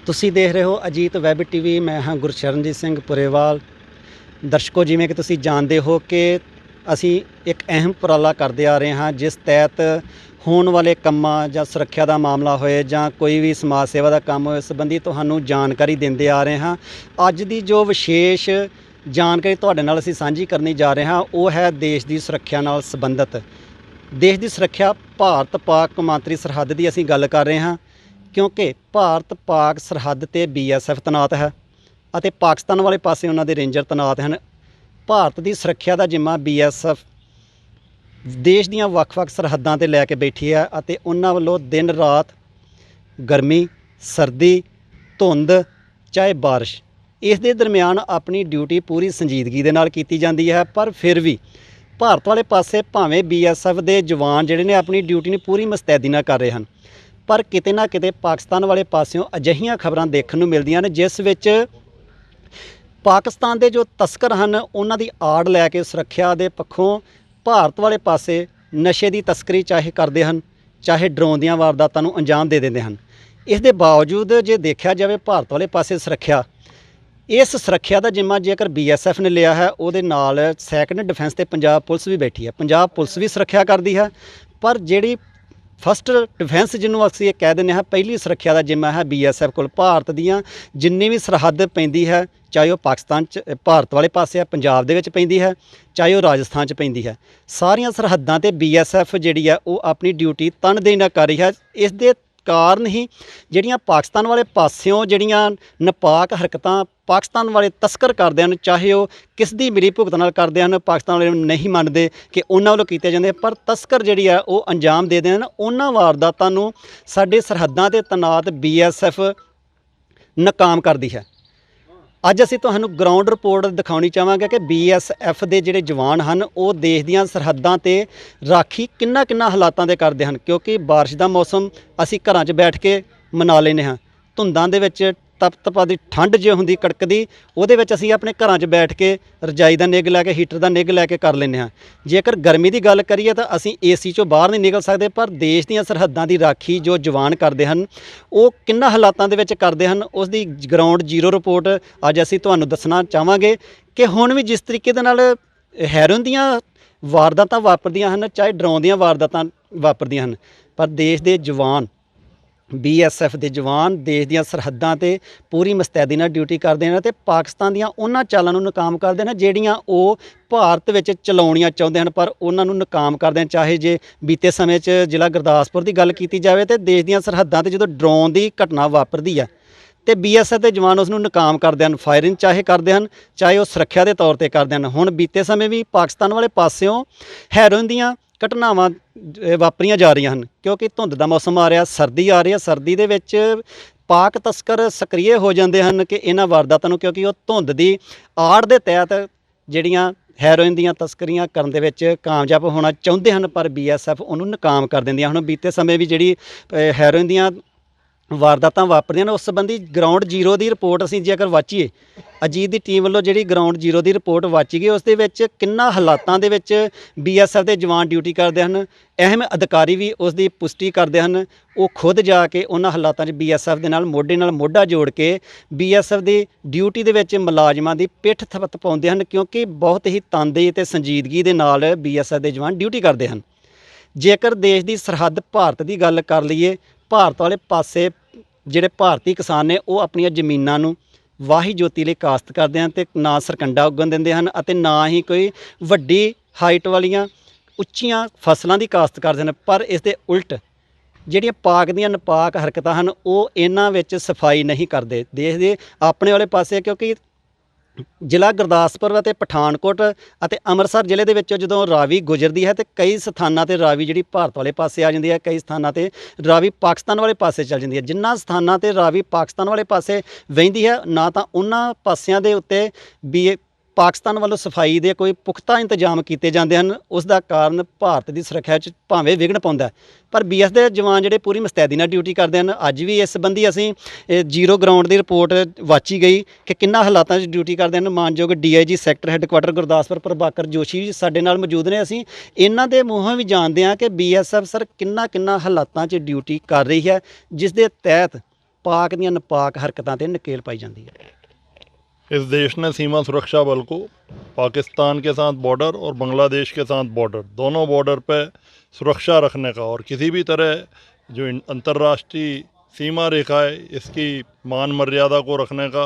ਤੁਸੀਂ ਦੇਖ ਰਹੇ ਹੋ ਅਜੀਤ ਵੈਬ ਟੀਵੀ। ਮੈਂ ਹਾਂ ਗੁਰਸ਼ਰਨਜੀਤ ਸਿੰਘ ਪੁਰੇਵਾਲ। ਦਰਸ਼ਕੋ, ਜਿਵੇਂ ਕਿ ਤੁਸੀਂ ਜਾਣਦੇ ਹੋ ਕਿ ਅਸੀਂ ਇੱਕ ਅਹਿਮ ਉਪਰਾਲਾ ਕਰਦੇ ਆ ਰਹੇ ਹਾਂ, ਜਿਸ ਤਹਿਤ ਹੋਣ ਵਾਲੇ ਕੰਮਾਂ ਜਾਂ ਸੁਰੱਖਿਆ ਦਾ ਮਾਮਲਾ ਹੋਏ ਜਾਂ ਕੋਈ ਵੀ ਸਮਾਜ ਸੇਵਾ ਦਾ ਕੰਮ ਹੋਏ, ਇਸ ਸੰਬੰਧੀ ਤੁਹਾਨੂੰ ਜਾਣਕਾਰੀ ਦਿੰਦੇ ਆ ਰਹੇ ਹਾਂ। ਅੱਜ ਦੀ ਜੋ ਵਿਸ਼ੇਸ਼ ਜਾਣਕਾਰੀ ਤੁਹਾਡੇ ਨਾਲ ਅਸੀਂ ਸਾਂਝੀ ਕਰਨੀ ਜਾ ਰਹੇ ਹਾਂ, ਉਹ ਹੈ ਦੇਸ਼ ਦੀ ਸੁਰੱਖਿਆ ਨਾਲ ਸੰਬੰਧਿਤ। ਦੇਸ਼ ਦੀ ਸੁਰੱਖਿਆ ਭਾਰਤ ਪਾਕ ਕੌਮਾਂਤਰੀ ਸਰਹੱਦ ਦੀ ਅਸੀਂ ਗੱਲ ਕਰ ਰਹੇ ਹਾਂ, ਕਿਉਂਕਿ ਭਾਰਤ ਪਾਕ ਸਰਹੱਦ 'ਤੇ BSF ਤੈਨਾਤ ਹੈ ਅਤੇ ਪਾਕਿਸਤਾਨ ਵਾਲੇ ਪਾਸੇ ਉਹਨਾਂ ਦੇ ਰੇਂਜਰ ਤੈਨਾਤ ਹਨ। ਭਾਰਤ ਦੀ ਸੁਰੱਖਿਆ ਦਾ ਜ਼ਿੰਮਾ BSF ਦੇਸ਼ ਦੀਆਂ ਵੱਖ-ਵੱਖ ਸਰਹੱਦਾਂ 'ਤੇ ਲੈ ਕੇ ਬੈਠੀ ਹੈ ਅਤੇ ਉਹਨਾਂ ਵੱਲੋਂ ਦਿਨ ਰਾਤ, ਗਰਮੀ, ਸਰਦੀ, ਧੁੰਦ, ਚਾਹੇ ਬਾਰਿਸ਼, ਇਸ ਦੇ ਦਰਮਿਆਨ ਆਪਣੀ ਡਿਊਟੀ ਪੂਰੀ ਸੰਜੀਦਗੀ ਦੇ ਨਾਲ ਕੀਤੀ ਜਾਂਦੀ ਹੈ। ਪਰ ਫਿਰ ਵੀ ਭਾਰਤ ਵਾਲੇ ਪਾਸੇ ਭਾਵੇਂ BSF ਦੇ ਜਵਾਨ ਜਿਹੜੇ ਨੇ ਆਪਣੀ ਡਿਊਟੀ ਨੂੰ ਪੂਰੀ ਮੁਸਤੈਦੀ ਨਾਲ ਕਰ ਰਹੇ ਹਨ, ਪਰ ਕਿਤੇ ਨਾ ਕਿਤੇ ਪਾਕਿਸਤਾਨ ਵਾਲੇ ਪਾਸਿਓਂ ਅਜਿਹੀਆਂ ਖਬਰਾਂ ਦੇਖਣ ਨੂੰ ਮਿਲਦੀਆਂ ਨੇ, ਜਿਸ ਵਿੱਚ ਪਾਕਿਸਤਾਨ ਦੇ ਜੋ ਤਸਕਰ ਹਨ, ਉਹਨਾਂ ਦੀ ਆੜ ਲੈ ਕੇ ਸੁਰੱਖਿਆ ਦੇ ਪੱਖੋਂ ਭਾਰਤ ਵਾਲੇ ਪਾਸੇ ਨਸ਼ੇ ਦੀ ਤਸਕਰੀ ਚਾਹੇ ਕਰਦੇ ਹਨ, ਚਾਹੇ ਡਰਾਉਣ ਦੀਆਂ ਵਾਰਦਾਤਾਂ ਨੂੰ ਅੰਜਾਮ ਦੇ ਦਿੰਦੇ ਹਨ। ਇਸ ਦੇ ਬਾਵਜੂਦ ਜੇ ਦੇਖਿਆ ਜਾਵੇ, ਭਾਰਤ ਵਾਲੇ ਪਾਸੇ ਸੁਰੱਖਿਆ, ਇਸ ਸੁਰੱਖਿਆ ਦਾ ਜ਼ਿੰਮਾ ਜੇਕਰ BSF ਨੇ ਲਿਆ ਹੈ, ਉਹਦੇ ਨਾਲ ਸੈਕੰਡ ਡਿਫੈਂਸ ਤੇ ਪੰਜਾਬ ਪੁਲਿਸ ਵੀ ਬੈਠੀ ਹੈ। ਪੰਜਾਬ ਪੁਲਿਸ ਵੀ ਸੁਰੱਖਿਆ ਕਰਦੀ ਹੈ, ਪਰ ਜਿਹੜੀ ਫਸਟ ਡਿਫੈਂਸ ਜਿਹਨੂੰ ਅਸੀਂ ਇਹ ਕਹਿ ਦਿੰਦੇ ਹਾਂ, ਪਹਿਲੀ ਸੁਰੱਖਿਆ ਦਾ ਜ਼ਿੰਮਾ ਹੈ BSF ਕੋਲ। ਭਾਰਤ ਦੀਆਂ ਜਿੰਨੀ ਵੀ ਸਰਹੱਦ ਪੈਂਦੀ ਹੈ, ਚਾਹੇ ਉਹ ਪਾਕਿਸਤਾਨ 'ਚ ਭਾਰਤ ਵਾਲੇ ਪਾਸੇ ਹੈ, ਪੰਜਾਬ ਦੇ ਵਿੱਚ ਪੈਂਦੀ ਹੈ, ਚਾਹੇ ਉਹ ਰਾਜਸਥਾਨ 'ਚ ਪੈਂਦੀ ਹੈ, ਸਾਰੀਆਂ ਸਰਹੱਦਾਂ 'ਤੇ BSF ਜਿਹੜੀ ਹੈ ਉਹ ਆਪਣੀ ਡਿਊਟੀ ਤਨਦੇਹੀ ਨਾਲ ਕਰ ਰਹੀ ਹੈ। ਇਸ ਦੇ ਕਾਰਨ ਹੀ ਜਿਹੜੀਆਂ ਪਾਕਿਸਤਾਨ ਵਾਲੇ ਪਾਸਿਓਂ ਜਿਹੜੀਆਂ ਨਾਪਾਕ ਹਰਕਤਾਂ ਪਾਕਿਸਤਾਨ ਵਾਲੇ ਤਸਕਰ ਕਰਦੇ ਹਨ, ਚਾਹੇ ਉਹ ਕਿਸ ਦੀ ਮਿਲੀ ਭੁਗਤ ਨਾਲ ਕਰਦੇ ਹਨ, ਪਾਕਿਸਤਾਨ ਵਾਲੇ ਨਹੀਂ ਮੰਨਦੇ ਕਿ ਉਹਨਾਂ ਵੱਲੋਂ ਕੀਤੇ ਜਾਂਦੇ, ਪਰ ਤਸਕਰ ਜਿਹੜੀ ਆ ਉਹ ਅੰਜਾਮ ਦੇ ਦੇਣ ਉਹਨਾਂ ਵਾਰਦਾਤਾਂ ਨੂੰ ਸਾਡੇ ਸਰਹੱਦਾਂ 'ਤੇ ਤੈਨਾਤ BSF ਨਾਕਾਮ ਕਰਦੀ ਹੈ। ਅੱਜ ਅਸੀਂ ਤੁਹਾਨੂੰ ਗਰਾਊਂਡ ਰਿਪੋਰਟ ਦਿਖਾਉਣੀ ਚਾਹਾਂਗੇ ਕਿ BSF ਦੇ ਜਿਹੜੇ ਜਵਾਨ ਹਨ, ਉਹ ਦੇਸ਼ ਦੀਆਂ ਸਰਹੱਦਾਂ 'ਤੇ ਰਾਖੀ ਕਿੰਨਾ ਹਾਲਾਤਾਂ ਦੇ ਕਰਦੇ ਹਨ। ਕਿਉਂਕਿ ਬਾਰਿਸ਼ ਦਾ ਮੌਸਮ ਅਸੀਂ ਘਰਾਂ 'ਚ ਬੈਠ ਕੇ ਮਨਾ ਲੈਂਦੇ ਹਾਂ, ਧੁੰਦਾਂ ਦੇ ਵਿੱਚ ਤਪਤਪਾ ਦੀ ਠੰਡ ਜੇ ਹੁੰਦੀ ਕੜਕਦੀ, ਉਹਦੇ ਵਿੱਚ ਅਸੀਂ ਆਪਣੇ ਘਰਾਂ 'ਚ ਬੈਠ ਕੇ ਰਜਾਈ ਦਾ ਨਿੱਘ ਲੈ ਕੇ, ਹੀਟਰ ਦਾ ਨਿੱਘ ਲੈ ਕੇ ਕਰ ਲੈਂਦੇ ਹਾਂ। ਜੇਕਰ ਗਰਮੀ ਦੀ ਗੱਲ ਕਰੀਏ ਤਾਂ ਅਸੀਂ AC 'ਚੋਂ ਬਾਹਰ ਨਹੀਂ ਨਿਕਲ ਸਕਦੇ, ਪਰ ਦੇਸ਼ ਦੀਆਂ ਸਰਹੱਦਾਂ ਦੀ ਰਾਖੀ ਜੋ ਜਵਾਨ ਕਰਦੇ ਹਨ, ਉਹ ਕਿੰਨਾ ਹਾਲਾਤਾਂ ਦੇ ਵਿੱਚ ਕਰਦੇ ਹਨ, ਉਸ ਦੀ ਗਰਾਊਂਡ ਜ਼ੀਰੋ ਰਿਪੋਰਟ ਅੱਜ ਅਸੀਂ ਤੁਹਾਨੂੰ ਦੱਸਣਾ ਚਾਹਾਂਗੇ। ਕਿ ਹੁਣ ਵੀ ਜਿਸ ਤਰੀਕੇ ਦੇ ਨਾਲ ਹੈਰੋਇਨ ਦੀਆਂ ਵਾਰਦਾਤਾਂ ਵਾਪਰਦੀਆਂ ਹਨ, ਚਾਹੇ ਡਰਾਉਣ ਦੀਆਂ ਵਾਰਦਾਤਾਂ ਵਾਪਰਦੀਆਂ ਹਨ, ਪਰ ਦੇਸ਼ ਦੇ ਜਵਾਨ, BSF ਦੇ ਜਵਾਨ ਦੇਸ਼ ਦੀਆਂ ਸਰਹੱਦਾਂ 'ਤੇ ਪੂਰੀ ਮੁਸਤੈਦੀ ਨਾਲ ਡਿਊਟੀ ਕਰਦੇ ਹਨ ਅਤੇ ਪਾਕਿਸਤਾਨ ਦੀਆਂ ਉਹਨਾਂ ਚਾਲਾਂ ਨੂੰ ਨਾਕਾਮ ਕਰਦੇ ਨੇ ਜਿਹੜੀਆਂ ਉਹ ਭਾਰਤ ਵਿੱਚ ਚਲਾਉਣੀਆਂ ਚਾਹੁੰਦੇ ਹਨ, ਪਰ ਉਹਨਾਂ ਨੂੰ ਨਾਕਾਮ ਕਰਦੇ ਹਨ। ਚਾਹੇ ਜੇ ਬੀਤੇ ਸਮੇਂ 'ਚ ਜ਼ਿਲ੍ਹਾ ਗੁਰਦਾਸਪੁਰ ਦੀ ਗੱਲ ਕੀਤੀ ਜਾਵੇ, ਤਾਂ ਦੇਸ਼ ਦੀਆਂ ਸਰਹੱਦਾਂ 'ਤੇ ਜਦੋਂ ਡਰੋਨ ਦੀ ਘਟਨਾ ਵਾਪਰਦੀ ਹੈ ਤੇ BSF ਦੇ ਜਵਾਨ ਉਸ ਨੂੰ ਨਾਕਾਮ ਕਰਦੇ ਹਨ, ਫਾਇਰਿੰਗ ਚਾਹੇ ਕਰਦੇ ਹਨ, ਚਾਹੇ ਉਹ ਸੁਰੱਖਿਆ ਦੇ ਤੌਰ 'ਤੇ ਕਰਦੇ ਹਨ। ਹੁਣ ਬੀਤੇ ਸਮੇਂ ਵੀ ਪਾਕਿਸਤਾਨ ਵਾਲੇ ਪਾਸਿਓਂ ਹੈਰੋਇਨ ਦੀਆਂ ਘਟਨਾਵਾਂ ਵਾਪਰੀਆਂ ਜਾ ਰਹੀਆਂ ਹਨ, ਕਿਉਂਕਿ ਧੁੰਦ ਦਾ ਮੌਸਮ ਆ ਰਿਹਾ, ਸਰਦੀ ਆ ਰਹੀ ਹੈ। ਸਰਦੀ ਦੇ ਵਿੱਚ ਪਾਕ ਤਸਕਰ ਸਕਰੀਏ ਹੋ ਜਾਂਦੇ ਹਨ ਕਿ ਇਹਨਾਂ ਵਾਰਦਾਤਾਂ ਨੂੰ, ਕਿਉਂਕਿ ਉਹ ਧੁੰਦ ਦੀ ਆੜ ਦੇ ਤਹਿਤ ਜਿਹੜੀਆਂ ਹੈਰੋਇਨ ਦੀਆਂ ਤਸਕਰੀਆਂ ਕਰਨ ਦੇ ਵਿੱਚ ਕਾਮਯਾਬ ਹੋਣਾ ਚਾਹੁੰਦੇ ਹਨ, ਪਰ BSF ਉਹਨੂੰ ਨਾਕਾਮ ਕਰ ਦਿੰਦੀਆਂ। ਹੁਣ ਬੀਤੇ ਸਮੇਂ ਵੀ ਜਿਹੜੀ ਹੈਰੋਇਨ ਦੀਆਂ ਵਾਰਦਾਤਾਂ ਵਾਪਰਦੀਆਂ ਨੇ, ਉਸ ਸੰਬੰਧੀ ਗਰਾਊਂਡ ਜ਼ੀਰੋ ਦੀ ਰਿਪੋਰਟ ਅਸੀਂ ਜੇਕਰ ਵਾਚੀਏ, ਅਜੀਤ ਦੀ ਟੀਮ ਵੱਲੋਂ ਜਿਹੜੀ ਗਰਾਊਂਡ ਜ਼ੀਰੋ ਦੀ ਰਿਪੋਰਟ ਵਾਚੀ ਗਈ, ਉਸ ਦੇ ਵਿੱਚ ਕਿੰਨਾ ਹਾਲਾਤਾਂ ਦੇ ਵਿੱਚ BSF ਦੇ ਜਵਾਨ ਡਿਊਟੀ ਕਰਦੇ ਹਨ। ਅਹਿਮ ਅਧਿਕਾਰੀ ਵੀ ਉਸ ਦੀ ਪੁਸ਼ਟੀ ਕਰਦੇ ਹਨ, ਉਹ ਖੁਦ ਜਾ ਕੇ ਉਹਨਾਂ ਹਾਲਾਤਾਂ 'ਚ BSF ਦੇ ਨਾਲ ਮੋਢਾ ਜੋੜ ਕੇ BSF ਦੀ ਡਿਊਟੀ ਦੇ ਵਿੱਚ ਮੁਲਾਜ਼ਮਾਂ ਦੀ ਪਿੱਠ ਥਪਥਪਾਉਂਦੇ ਹਨ, ਕਿਉਂਕਿ ਬਹੁਤ ਹੀ ਤਨਦੇਹੀ ਅਤੇ ਸੰਜੀਦਗੀ ਦੇ ਨਾਲ BSF ਦੇ ਜਵਾਨ ਡਿਊਟੀ ਕਰਦੇ ਹਨ। ਜੇਕਰ ਦੇਸ਼ ਦੀ ਸਰਹੱਦ ਭਾਰਤ ਦੀ ਗੱਲ ਕਰ ਲਈਏ, ਭਾਰਤ ਵਾਲੇ ਪਾਸੇ ਜਿਹੜੇ ਭਾਰਤੀ ਕਿਸਾਨ ਨੇ, ਉਹ ਆਪਣੀਆਂ ਜ਼ਮੀਨਾਂ ਨੂੰ ਵਾਹੀ ਜੋਤੀ ਲਈ ਕਾਸ਼ਤ ਕਰਦੇ ਹਨ ਅਤੇ ਨਾ ਸਰਕੰਡਾ ਉੱਗਣ ਦਿੰਦੇ ਹਨ ਅਤੇ ਨਾ ਹੀ ਕੋਈ ਵੱਡੀ ਹਾਈਟ ਵਾਲੀਆਂ ਉੱਚੀਆਂ ਫਸਲਾਂ ਦੀ ਕਾਸ਼ਤ ਕਰਦੇ ਹਨ। ਪਰ ਇਸ ਦੇ ਉਲਟ ਜਿਹੜੀਆਂ ਪਾਕ ਦੀਆਂ ਨਾਪਾਕ ਹਰਕਤਾਂ ਹਨ, ਉਹ ਇਹਨਾਂ ਵਿੱਚ ਸਫਾਈ ਨਹੀਂ ਕਰਦੇ ਦੇਸ਼ ਦੇ ਆਪਣੇ ਵਾਲੇ ਪਾਸੇ। ਕਿਉਂਕਿ ਜ਼ਿਲ੍ਹਾ ਗੁਰਦਾਸਪੁਰ ਅਤੇ ਪਠਾਨਕੋਟ ਅਤੇ ਅੰਮ੍ਰਿਤਸਰ ਜ਼ਿਲ੍ਹੇ ਦੇ ਵਿੱਚੋਂ ਜਦੋਂ ਰਾਵੀ ਗੁਜ਼ਰਦੀ ਹੈ, ਅਤੇ ਕਈ ਸਥਾਨਾਂ 'ਤੇ ਰਾਵੀ ਜਿਹੜੀ ਭਾਰਤ ਵਾਲੇ ਪਾਸੇ ਆ ਜਾਂਦੀ ਹੈ, ਕਈ ਸਥਾਨਾਂ 'ਤੇ ਰਾਵੀ ਪਾਕਿਸਤਾਨ ਵਾਲੇ ਪਾਸੇ ਚੱਲ ਜਾਂਦੀ ਹੈ। ਜਿਨ੍ਹਾਂ ਸਥਾਨਾਂ 'ਤੇ ਰਾਵੀ ਪਾਕਿਸਤਾਨ ਵਾਲੇ ਪਾਸੇ ਵਹਿੰਦੀ ਹੈ, ਨਾ ਤਾਂ ਉਹਨਾਂ ਪਾਸਿਆਂ ਦੇ ਉੱਤੇ ਵੀ ਪਾਕਿਸਤਾਨ ਵੱਲੋਂ ਸਫਾਈ ਦੇ ਕੋਈ ਪੁਖਤਾ ਇੰਤਜ਼ਾਮ ਕੀਤੇ ਜਾਂਦੇ ਹਨ। ਉਸ ਦਾ ਕਾਰਨ ਭਾਰਤ ਦੀ ਸੁਰੱਖਿਆ 'ਚ ਭਾਵੇਂ ਵਿਘਨ ਪਾਉਂਦਾ, ਪਰ BSF ਦੇ ਜਵਾਨ ਜਿਹੜੇ ਪੂਰੀ ਮੁਸਤੈਦੀ ਨਾਲ ਡਿਊਟੀ ਕਰਦੇ ਹਨ। ਅੱਜ ਵੀ ਇਸ ਸੰਬੰਧੀ ਅਸੀਂ ਜ਼ੀਰੋ ਗਰਾਊਂਡ ਦੀ ਰਿਪੋਰਟ ਵਾਚੀ ਗਈ ਕਿ ਕਿੰਨਾ ਹਾਲਾਤਾਂ 'ਚ ਡਿਊਟੀ ਕਰਦੇ ਹਨ। ਮਾਨਯੋਗ DIG sector headquarter Gurdaspur Prabhakar Joshi ਜੀ ਸਾਡੇ ਨਾਲ ਮੌਜੂਦ ਨੇ। ਅਸੀਂ ਇਹਨਾਂ ਦੇ ਮੂੰਹੋਂ ਵੀ ਜਾਣਦੇ ਹਾਂ ਕਿ BSF ਸਰ ਕਿੰਨਾ ਹਾਲਾਤਾਂ 'ਚ ਡਿਊਟੀ ਕਰ ਰਹੀ ਹੈ, ਜਿਸ ਦੇ ਤਹਿਤ ਪਾਕ ਦੀਆਂ ਨਾਪਾਕ ਹਰਕਤਾਂ ਤੇ ਨਕੇਲ ਪਾਈ ਜਾਂਦੀ ਹੈ। इस देश ने सीमा सुरक्षा बल को पाकिस्तान के साथ बॉर्डर और बांग्लादेश के साथ बॉर्डर, दोनों बॉर्डर पे सुरक्षा रखने का और किसी भी तरह जो अंतर्राष्ट्रीय सीमा रेखा है इसकी मान मर्यादा को रखने का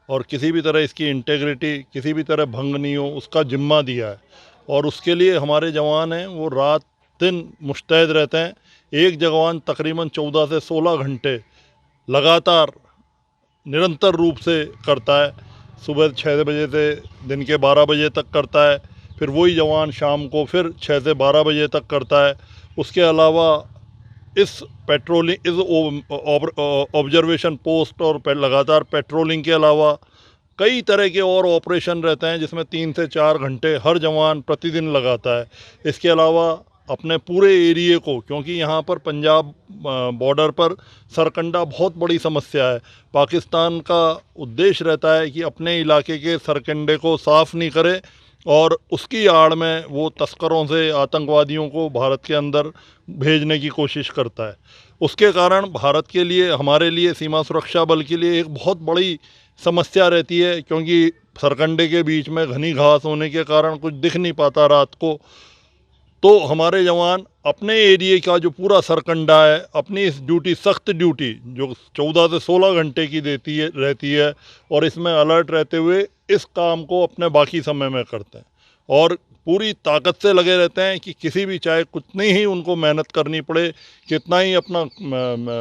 और किसी भी तरह इसकी इंटेग्रिटी किसी भी तरह भंग नहीं हो उसका जिम्मा दिया है। और उसके लिए हमारे जवान हैं वो रात दिन मुस्तैद रहते हैं। एक जवान तकरीबन 14 से 16 घंटे लगातार निरंतर रूप से करता है। सुबह 6 बजे से दिन के 12 बजे तक करता है, फिर वही जवान शाम को फिर 6 से 12 बजे तक करता है। उसके अलावा इस पेट्रोलिंग, इस ऑब्जर्वेशन पोस्ट और लगातार पेट्रोलिंग के अलावा कई तरह के और ऑपरेशन रहते हैं जिसमें 3 से 4 घंटे हर जवान प्रतिदिन लगाता है। इसके अलावा अपने पूरे एरिए को, क्योंकि यहाँ पर पंजाब बॉर्डर पर सरकंडा बहुत बड़ी समस्या है, पाकिस्तान का उद्देश्य रहता है कि अपने इलाके के सरकंडे को साफ़ नहीं करे और उसकी आड़ में वो तस्करों से आतंकवादियों को भारत के अंदर भेजने की कोशिश करता है। उसके कारण भारत के लिए, हमारे लिए, सीमा सुरक्षा बल के लिए एक बहुत बड़ी समस्या रहती है, क्योंकि सरकंडे के बीच में घनी घास होने के कारण कुछ दिख नहीं पाता रात को। तो हमारे जवान अपने एरिए का जो पूरा सरकंडा है, अपनी इस ड्यूटी, सख्त ड्यूटी जो 14 से 16 घंटे की रहती है और इसमें अलर्ट रहते हुए इस काम को अपने बाकी समय में करते हैं और पूरी ताकत से लगे रहते हैं कि किसी भी, चाहे कितनी ही उनको मेहनत करनी पड़े, कितना ही अपना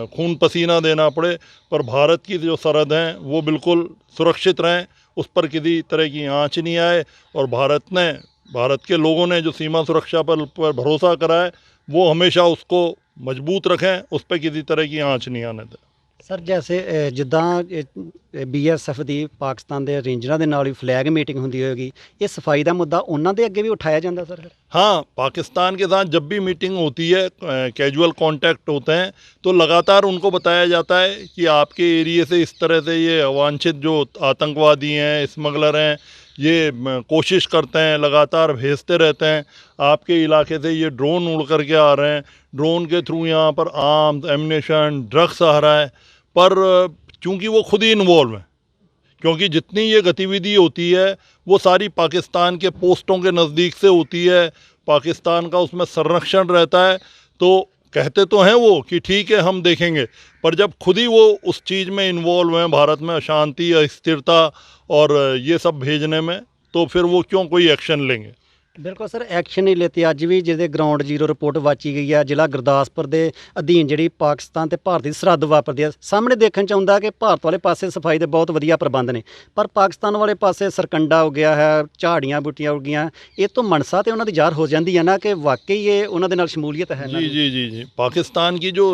खून पसीना देना पड़े, पर भारत की जो सरहद हैं वो बिल्कुल सुरक्षित रहें, उस पर किसी तरह की आँच नहीं आए। और भारत के लोगों ने जो सीमा सुरक्षा पर भरोसा करा है वो हमेशा उसको मजबूत रखें, उस पर किसी तरह की आँच नहीं आने दें। ਸਰ ਜੈਸੇ ਜਿੱਦਾਂ BSF ਦੀ ਪਾਕਿਸਤਾਨ ਦੇ ਰੇਂਜਰਾਂ ਦੇ ਨਾਲ ਵੀ ਫਲੈਗ ਮੀਟਿੰਗ ਹੁੰਦੀ ਹੋਏਗੀ, ਇਹ ਸਫਾਈ ਦਾ ਮੁੱਦਾ ਉਹਨਾਂ ਦੇ ਅੱਗੇ ਵੀ ਉਠਾਇਆ ਜਾਂਦਾ ਸਰ? हाँ, पाकिस्तान के साथ जब भी मीटिंग होती है, कैजुअल कांटेक्ट होते हैं, तो लगातार उनको बताया जाता है कि आपके एरिए से इस तरह से ये अवांछित जो आतंकवादी हैं, स्मगलर हैं, ये कोशिश करते हैं, लगातार भेजते रहते हैं, आपके इलाके से ये ड्रोन उड़ करके आ रहे हैं, ड्रोन के थ्रू यहाँ पर आर्म्स, एम्युनिशन, ड्रग्स आ रहा है। पर चूँकि वो खुद ही इन्वॉल्व हैं, क्योंकि जितनी ये गतिविधि होती है वो सारी पाकिस्तान के पोस्टों के नज़दीक से होती है, पाकिस्तान का उसमें संरक्षण रहता है। तो कहते तो हैं वो कि ठीक है हम देखेंगे, पर जब खुद ही वो उस चीज़ में इन्वॉल्व हैं, भारत में अशांति, अस्थिरता और ये सब भेजने में, तो फिर वो क्यों कोई एक्शन लेंगे। ਬਿਲਕੁਲ ਸਰ, ਐਕਸ਼ਨ ਨਹੀਂ ਲੈਤੇ। ਅੱਜ ਵੀ ਜਿਹਦੇ ਗਰਾਊਂਡ ਜ਼ੀਰੋ ਰਿਪੋਰਟ ਵਾਚੀ ਗਈ ਆ, ਜ਼ਿਲ੍ਹਾ ਗੁਰਦਾਸਪੁਰ ਦੇ ਅਧੀਨ ਜਿਹੜੀ ਪਾਕਿਸਤਾਨ ਤੇ ਭਾਰਤ ਦੀ ਸਰਹੱਦ ਵਾਪਰਦੀ ਆ, ਸਾਹਮਣੇ ਦੇਖਣ 'ਚ ਆਉਂਦਾ ਕਿ ਭਾਰਤ ਵਾਲੇ ਪਾਸੇ ਸਫਾਈ ਦੇ ਬਹੁਤ ਵਧੀਆ ਪ੍ਰਬੰਧ ਨੇ, ਪਰ ਪਾਕਿਸਤਾਨ ਵਾਲੇ ਪਾਸੇ ਸਰਕੰਡਾ ਹੋ ਗਿਆ ਹੈ, ਝਾੜੀਆਂ ਬੂਟੀਆਂ ਹੋ ਗਈਆਂ। ਇਹ ਤੋਂ ਮਨਸਾ ਤੇ ਉਹਨਾਂ ਦੀ ਜ਼ਾਹਰ ਹੋ ਜਾਂਦੀ ਹੈ ਨਾ ਕਿ ਵਾਕਈ ਇਹ ਉਹਨਾਂ ਦੇ ਨਾਲ ਸ਼ਮੂਲੀਅਤ ਹੈ। जी, पाकिस्तान की जो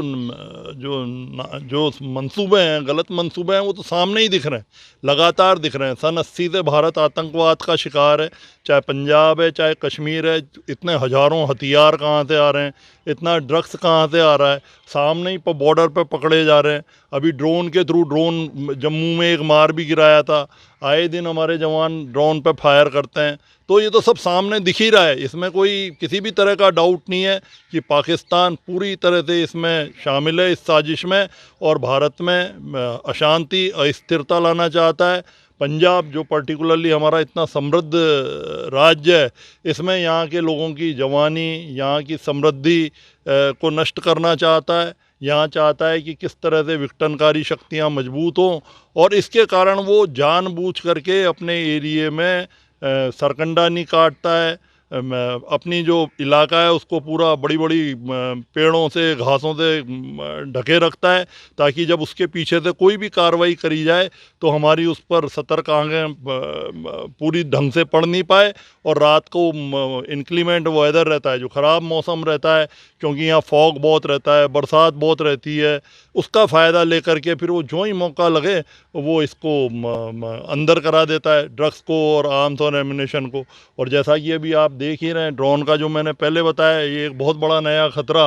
जो मंसूबे हैं, गलत मंसूबे हैं, वो तो सामने ही दिख रहे हैं, लगातार दिख रहे हैं। सन 80 से भारत आतंकवाद का शिकार है, चाहे पंजाब है, चाहे कश्मीर है। इतने हज़ारों हथियार कहाँ से आ रहे हैं, इतना ड्रग्स कहाँ से आ रहा है, सामने ही पर बॉर्डर पे पकड़े जा रहे हैं। अभी ड्रोन के थ्रू, ड्रोन जम्मू में एक मार भी गिराया था, आए दिन हमारे जवान ड्रोन पे फायर करते हैं। तो ये तो सब सामने दिख ही रहा है, इसमें कोई किसी भी तरह का डाउट नहीं है कि पाकिस्तान पूरी तरह से इसमें शामिल है, इस साजिश में, और भारत में अशांति, अस्थिरता लाना चाहता है। पंजाब जो पर्टिकुलरली हमारा इतना समृद्ध राज्य है, इसमें यहाँ के लोगों की जवानी, यहाँ की समृद्धि को नष्ट करना चाहता है। यहाँ चाहता है कि किस तरह से विघटनकारी शक्तियाँ मजबूत हों, और इसके कारण वो जानबूझ करके अपने एरिए में सरकंडा नहीं काटता है, अपनी जो इलाका है उसको पूरा बड़ी बड़ी पेड़ों से, घासों से ढके रखता है, ताकि जब उसके पीछे से कोई भी कार्रवाई करी जाए तो हमारी उस पर सतर्क आंखें पूरी ढंग से पड़ नहीं पाए। और रात को इंक्लीमेंट वेदर रहता है, जो ख़राब मौसम रहता है, क्योंकि यहाँ फॉग बहुत रहता है, बरसात बहुत रहती है, उसका फ़ायदा लेकर के फिर वो जो ही मौका लगे वो इसको अंदर करा देता है, ड्रग्स को और आर्म्स और एम्युनिशन को। और जैसा कि अभी आप देख ही रहे हैं, ड्रोन का जो मैंने पहले बताया, ये एक बहुत बड़ा नया ख़तरा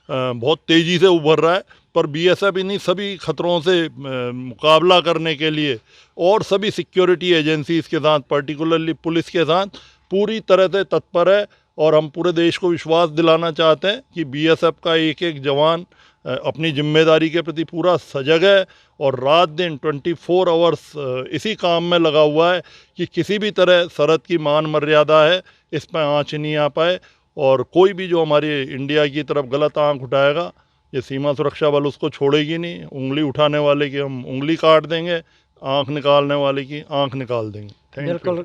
बहुत तेज़ी से उभर रहा है। पर BSF इन्हीं सभी खतरों से मुकाबला करने के लिए और सभी सिक्योरिटी एजेंसीज़ के साथ, पर्टिकुलरली पुलिस के साथ पूरी तरह से तत्पर है। और हम पूरे देश को विश्वास दिलाना चाहते हैं कि BSF का एक एक जवान अपनी जिम्मेदारी के प्रति पूरा सजग है और रात दिन 24 आवर्स इसी काम में लगा हुआ है कि किसी भी तरह सरहद की मान मर्यादा है इस पर आँच नहीं आ पाए, और कोई भी जो हमारी इंडिया की तरफ गलत आँख उठाएगा ये सीमा सुरक्षा बल उसको छोड़ेगी नहीं। उंगली उठाने वाले की हम उंगली काट देंगे, आँख निकालने वाले की आँख निकाल देंगे। Thank you. ਬਿਲਕੁਲ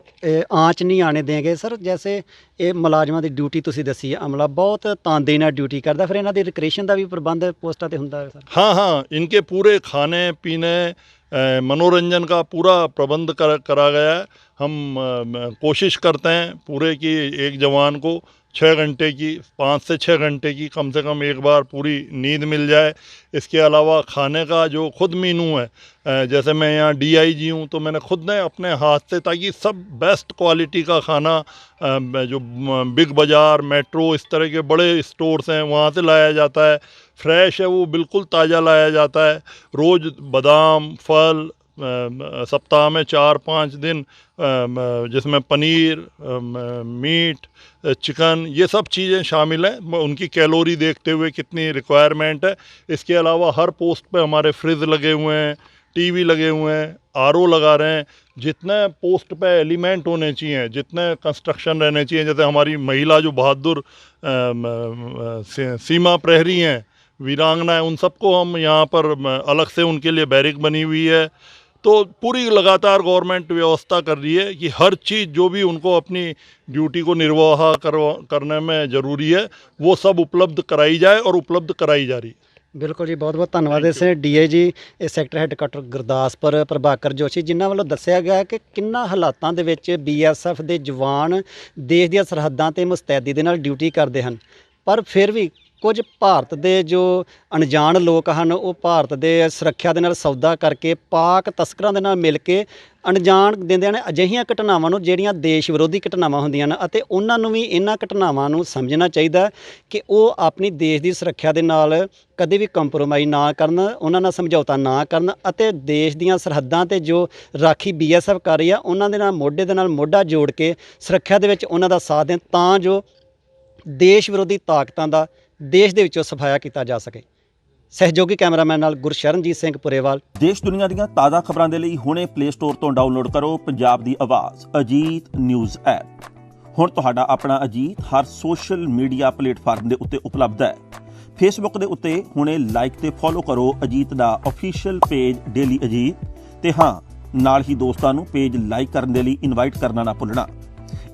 ਆਂਚ ਨਹੀਂ ਆਣੇ ਦੇਂਗੇ ਸਰ। ਜੈਸੇ ਇਹ ਮੁਲਾਜ਼ਮਾਂ ਦੀ ਡਿਊਟੀ ਤੁਸੀਂ ਦੱਸੀ ਹੈ, ਅਮਲਾ ਬਹੁਤ ਤਾਂਦੇ ਨਾਲ ਡਿਊਟੀ ਕਰਦਾ, ਫਿਰ ਇਹਨਾਂ ਦੀ ਰਿਕ੍ਰੀਏਸ਼ਨ ਦਾ ਵੀ ਪ੍ਰਬੰਧ ਪੋਸਟਾਂ ਤੇ ਹੁੰਦਾ ਹੈ ਸਰ? हाँ हाँ, इनके पूरे खाने पीने मनोरंजन का पूरा प्रबंध करा गया है। हम कोशिश करते हैं पूरे कि एक जवान को 6 घंटे की 5 से 6 घंटे की कम से कम एक बार पूरी नींद मिल जाए। इसके अलावा खाने का जो खुद मीनू है, जैसे मैं यहाँ DIG हूँ तो मैंने खुद ने अपने हाथ से, ताकि सब बेस्ट क्वालिटी का खाना जो बिग बाज़ार, मेट्रो, इस तरह के बड़े स्टोर्स हैं वहाँ से लाया जाता है। फ्रेश है वो, बिल्कुल ताज़ा लाया जाता है। रोज़ बादाम, फल, सप्ताह में 4-5 दिन जिसमें पनीर, मीट, चिकन, ये सब चीज़ें शामिल हैं। उनकी कैलोरी देखते हुए कितनी रिक्वायरमेंट है। इसके अलावा हर पोस्ट पे हमारे फ्रिज लगे हुए हैं, टीवी लगे हुए हैं, RO लगा रहे हैं। जितने पोस्ट पे एलिमेंट होने चाहिए, जितने कंस्ट्रक्शन रहने चाहिए, जैसे हमारी महिला जो बहादुर सीमा प्रहरी हैं, वीरांगना है, उन सबको हम यहाँ पर अलग से उनके लिए बैरिक बनी हुई है। तो पूरी लगातार गवर्नमेंट व्यवस्था कर रही है कि हर चीज़ जो भी उनको अपनी ड्यूटी को निर्वाह करने में ज़रूरी है वो सब उपलब्ध कराई जाए और उपलब्ध कराई जा रही है। ਬਿਲਕੁਲ ਜੀ, ਬਹੁਤ ਬਹੁਤ ਧੰਨਵਾਦ। ਇਸ DIG sector headquarter Gurdaspur Prabhakar Joshi, ਜਿਨ੍ਹਾਂ ਵੱਲੋਂ ਦੱਸਿਆ ਗਿਆ ਕਿ ਕਿੰਨਾ ਹਾਲਾਤਾਂ ਦੇ ਵਿੱਚ BSF ਦੇ ਜਵਾਨ ਦੇਸ਼ ਦੀਆਂ ਸਰਹੱਦਾਂ 'ਤੇ ਮੁਸਤੈਦੀ ਦੇ ਨਾਲ ਡਿਊਟੀ ਕਰਦੇ ਹਨ, ਪਰ ਫਿਰ ਵੀ ਕੁਝ ਭਾਰਤ ਦੇ ਜੋ ਅਣਜਾਣ ਲੋਕ ਹਨ ਉਹ ਭਾਰਤ ਦੇ ਸੁਰੱਖਿਆ ਦੇ ਨਾਲ ਸੌਦਾ ਕਰਕੇ ਪਾਕ ਤਸਕਰਾਂ ਦੇ ਨਾਲ ਮਿਲ ਕੇ ਅਣਜਾਣ ਦਿੰਦੇ ਨੇ ਅਜਿਹੀਆਂ ਘਟਨਾਵਾਂ ਨੂੰ ਜਿਹੜੀਆਂ ਦੇਸ਼ ਵਿਰੋਧੀ ਘਟਨਾਵਾਂ ਹੁੰਦੀਆਂ ਨੇ, ਅਤੇ ਉਹਨਾਂ ਨੂੰ ਵੀ ਇਹਨਾਂ ਘਟਨਾਵਾਂ ਨੂੰ ਸਮਝਣਾ ਚਾਹੀਦਾ ਕਿ ਉਹ ਆਪਣੀ ਦੇਸ਼ ਦੀ ਸੁਰੱਖਿਆ ਦੇ ਨਾਲ ਕਦੇ ਵੀ ਕੰਪਰੋਮਾਈਜ਼ ਨਾ ਕਰਨ, ਉਹਨਾਂ ਨਾਲ ਸਮਝੌਤਾ ਨਾ ਕਰਨ, ਅਤੇ ਦੇਸ਼ ਦੀਆਂ ਸਰਹੱਦਾਂ 'ਤੇ ਜੋ ਰਾਖੀ BSF ਕਰ ਰਹੀ ਆ ਉਹਨਾਂ ਦੇ ਨਾਲ ਮੋਢੇ ਦੇ ਨਾਲ ਮੋਢਾ ਜੋੜ ਕੇ ਸੁਰੱਖਿਆ ਦੇ ਵਿੱਚ ਉਹਨਾਂ ਦਾ ਸਾਥ ਦੇਣ, ਤਾਂ ਜੋ ਦੇਸ਼ ਵਿਰੋਧੀ ਤਾਕਤਾਂ ਦਾ ਦੇਸ਼ ਦੇ ਵਿੱਚੋਂ ਸਫਾਇਆ ਕੀਤਾ ਜਾ ਸਕੇ। ਸਹਿਯੋਗੀ ਕੈਮਰਾਮੈਨ ਨਾਲ ਗੁਰਸ਼ਰਨਜੀਤ ਸਿੰਘ ਪੁਰੇਵਾਲ। ਦੇਸ਼ ਦੁਨੀਆ ਦੀਆਂ ਤਾਜ਼ਾ ਖਬਰਾਂ ਦੇ ਲਈ ਹੁਣੇ ਪਲੇ ਸਟੋਰ ਤੋਂ ਡਾਊਨਲੋਡ ਕਰੋ ਪੰਜਾਬ ਦੀ ਆਵਾਜ਼ ਅਜੀਤ ਨਿਊਜ਼ ਐਪ। ਹੁਣ ਤੁਹਾਡਾ ਆਪਣਾ ਅਜੀਤ ਹਰ ਸੋਸ਼ਲ ਮੀਡੀਆ ਪਲੇਟਫਾਰਮ ਦੇ ਉੱਤੇ ਉਪਲਬਧ ਹੈ। ਫੇਸਬੁੱਕ ਦੇ ਉੱਤੇ ਹੁਣੇ ਲਾਈਕ ਤੇ ਫੋਲੋ ਕਰੋ ਅਜੀਤ ਦਾ ਅਫੀਸ਼ੀਅਲ ਪੇਜ ਡੇਲੀ ਅਜੀਤ, ਤੇ ਹਾਂ ਨਾਲ ਹੀ ਦੋਸਤਾਂ ਨੂੰ ਪੇਜ ਲਾਈਕ ਕਰਨ ਦੇ ਲਈ ਇਨਵਾਈਟ ਕਰਨਾ ਨਾ ਭੁੱਲਣਾ।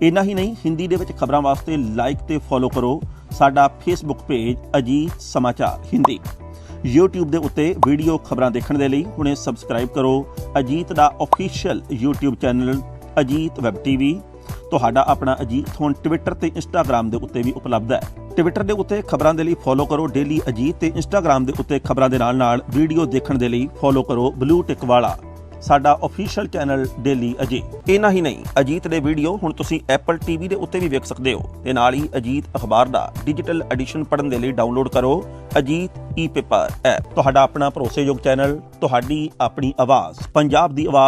ਇੰਨਾ ਹੀ ਨਹੀਂ, ਹਿੰਦੀ ਦੇ ਵਿੱਚ ਖਬਰਾਂ ਵਾਸਤੇ ਲਾਈਕ ਤੇ ਫੋਲੋ ਕਰੋ ਸਾਡਾ ਫੇਸਬੁੱਕ ਪੇਜ ਅਜੀਤ ਸਮਾਚਾਰ ਹਿੰਦੀ। YouTube ਦੇ ਉੱਤੇ ਵੀਡੀਓ ਖਬਰਾਂ ਦੇਖਣ ਦੇ ਲਈ ਹੁਣੇ ਸਬਸਕ੍ਰਾਈਬ ਕਰੋ ਅਜੀਤ ਦਾ official YouTube channel Ajit web TV। ਤੁਹਾਡਾ ਆਪਣਾ ਅਜੀਤ ਹੁਣ ਟਵਿੱਟਰ ਤੇ ਇੰਸਟਾਗ੍ਰਾਮ ਦੇ ਉੱਤੇ ਵੀ ਉਪਲਬਧ ਹੈ। ਟਵਿੱਟਰ ਦੇ ਉੱਤੇ ਖਬਰਾਂ ਦੇ ਲਈ ਫੋਲੋ ਕਰੋ ਡੇਲੀ ਅਜੀਤ, ਤੇ ਇੰਸਟਾਗ੍ਰਾਮ ਦੇ ਉੱਤੇ ਖਬਰਾਂ ਦੇ ਨਾਲ ਵੀਡੀਓ ਦੇਖਣ ਦੇ ਲਈ ਫੋਲੋ ਕਰੋ ਬਲੂ ਟਿਕ ਵਾਲਾ ਸਾਡਾ ਅਫੀਸ਼ੀਅਲ ਚੈਨਲ ਡੇਲੀ ਅਜੀਤ। ਇੰਨਾ ਹੀ ਨਹੀਂ, ਅਜੀਤ ਦੇ ਵੀਡੀਓ ਹੁਣ ਤੁਸੀਂ Apple TV ਦੇ ਉੱਤੇ ਵੀ ਵੇਖ ਸਕਦੇ ਹੋ, ਤੇ ਨਾਲ ਹੀ ਅਜੀਤ ਅਖਬਾਰ ਦਾ ਡਿਜੀਟਲ ਐਡੀਸ਼ਨ ਪੜ੍ਹਨ ਦੇ ਲਈ ਡਾਊਨਲੋਡ ਕਰੋ ਅਜੀਤ ਈ ਪੇਪਰ ਐਪ। ਤੁਹਾਡਾ ਆਪਣਾ ਭਰੋਸੇਯੋਗ ਚੈਨਲ, ਤੁਹਾਡੀ ਆਪਣੀ ਆਵਾਜ਼, ਪੰਜਾਬ ਦੀ ਆਵਾਜ਼।